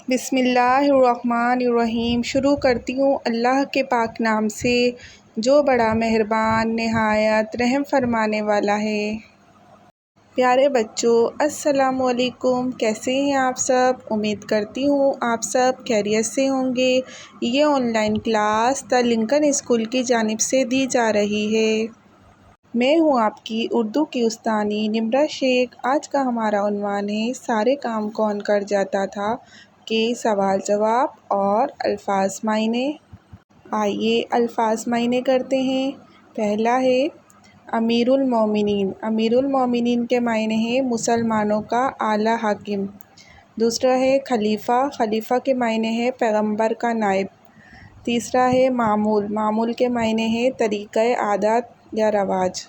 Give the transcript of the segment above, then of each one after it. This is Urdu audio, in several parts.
بسم اللہ الرحمن الرحیم۔ شروع کرتی ہوں اللہ کے پاک نام سے جو بڑا مہربان نہایت رحم فرمانے والا ہے۔ پیارے بچوں، السلام علیکم۔ کیسے ہیں آپ سب؟ امید کرتی ہوں آپ سب خیریت سے ہوں گے۔ یہ online class the Lincoln school کی جانب سے دی جا رہی ہے۔ میں ہوں آپ کی اردو کی استانی نمرہ شیخ۔ آج کا ہمارا عنوان ہے سارے کام کون کر جاتا تھا کے سوال جواب اور الفاظ معنی۔ آئیے الفاظ معنی کرتے ہیں۔ پہلا ہے امیر المومنین۔ امیر المومنین کے معنی ہیں مسلمانوں کا اعلیٰ حاکم۔ دوسرا ہے خلیفہ۔ خلیفہ کے معنی ہے پیغمبر کا نائب۔ تیسرا ہے معمول۔ معمول کے معنی ہے طریقہ، عادت یا رواج۔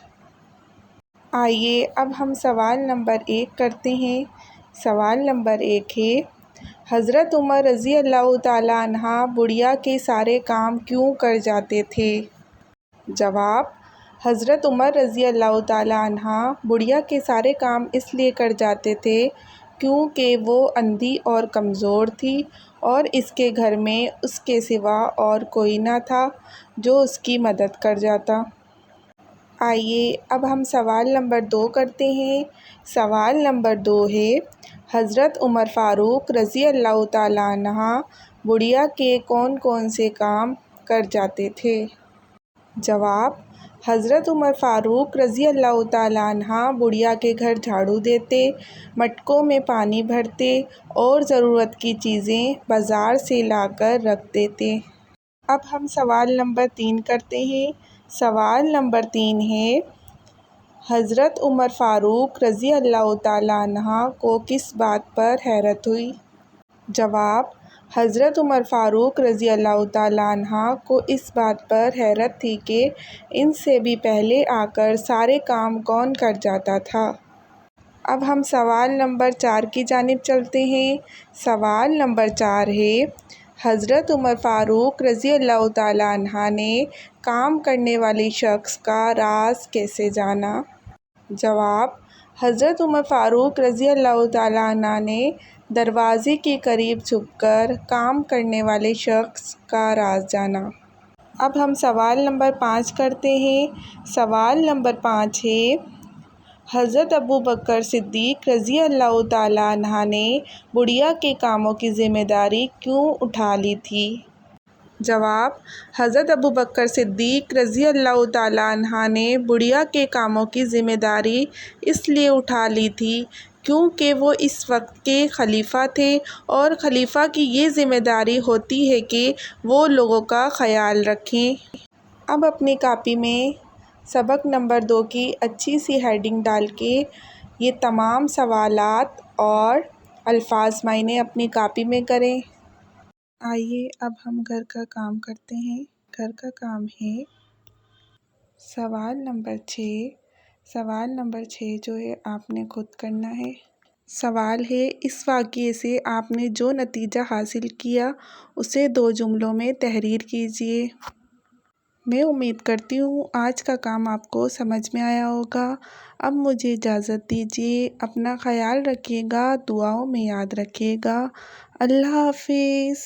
آئیے اب ہم سوال نمبر 1 کرتے ہیں۔ سوال نمبر 1 ہے حضرت عمر رضی اللہ تعالیٰ عنہ بڑھیا کے سارے کام کیوں کر جاتے تھے؟ جواب: حضرت عمر رضی اللہ تعالیٰ عنہ بڑھیا کے سارے کام اس لیے کر جاتے تھے کیونکہ وہ اندھی اور کمزور تھی اور اس کے گھر میں اس کے سوا اور کوئی نہ تھا جو اس کی مدد کر جاتا۔ آئیے اب ہم سوال نمبر 2 کرتے ہیں۔ سوال نمبر 2 ہے حضرت عمر فاروق رضی اللہ تعالیٰ عنہ بڑھیا کے کون کون سے کام کر جاتے تھے؟ جواب: حضرت عمر فاروق رضی اللہ تعالیٰ عنہ بڑھیا کے گھر جھاڑو دیتے، مٹکوں میں پانی بھرتے اور ضرورت کی چیزیں بازار سے لا کر رکھ دیتے۔ اب ہم سوال نمبر 3 کرتے ہیں۔ سوال نمبر 3 ہے حضرت عمر فاروق رضی اللہ تعالیٰ عنہ کو کس بات پر حیرت ہوئی؟ جواب: حضرت عمر فاروق رضی اللہ تعالیٰ عنہ کو اس بات پر حیرت تھی کہ ان سے بھی پہلے آ کر سارے کام کون کر جاتا تھا۔ اب ہم سوال نمبر 4 کی جانب چلتے ہیں۔ سوال نمبر 4 ہے حضرت عمر فاروق رضی اللہ تعالیٰ عنہ نے کام کرنے والے شخص کا راز کیسے جانا؟ جواب: حضرت عمر فاروق رضی اللہ تعالیٰ عنہ نے دروازے کے قریب چھپ کر کام کرنے والے شخص کا راز جانا۔ اب ہم سوال نمبر 5 کرتے ہیں۔ سوال نمبر 5 ہے حضرت ابوبکر صدیق رضی اللہ تعالیٰ عنہ نے بڑھیا کے کاموں کی ذمہ داری کیوں اٹھا لی تھی؟ جواب: حضرت ابوبکر صدیق رضی اللہ تعالیٰ عنہ نے بڑھیا کے کاموں کی ذمہ داری اس لیے اٹھا لی تھی کیونکہ وہ اس وقت کے خلیفہ تھے اور خلیفہ کی یہ ذمہ داری ہوتی ہے کہ وہ لوگوں کا خیال رکھیں۔ اب اپنی کاپی میں سبق نمبر 2 کی اچھی سی ہیڈنگ ڈال کے یہ تمام سوالات اور الفاظ معنی اپنی کاپی میں کریں۔ آئیے اب ہم گھر کا کام کرتے ہیں۔ گھر کا کام ہے سوال نمبر 6۔ سوال نمبر 6 جو ہے آپ نے خود کرنا ہے۔ سوال ہے اس واقعے سے آپ نے جو نتیجہ حاصل کیا اسے 2 جملوں میں تحریر کیجیے۔ میں امید کرتی ہوں آج کا کام آپ کو سمجھ میں آیا ہوگا۔ اب مجھے اجازت دیجیے۔ اپنا خیال رکھیے گا، دعاؤں میں یاد رکھیے گا۔ اللہ حافظ۔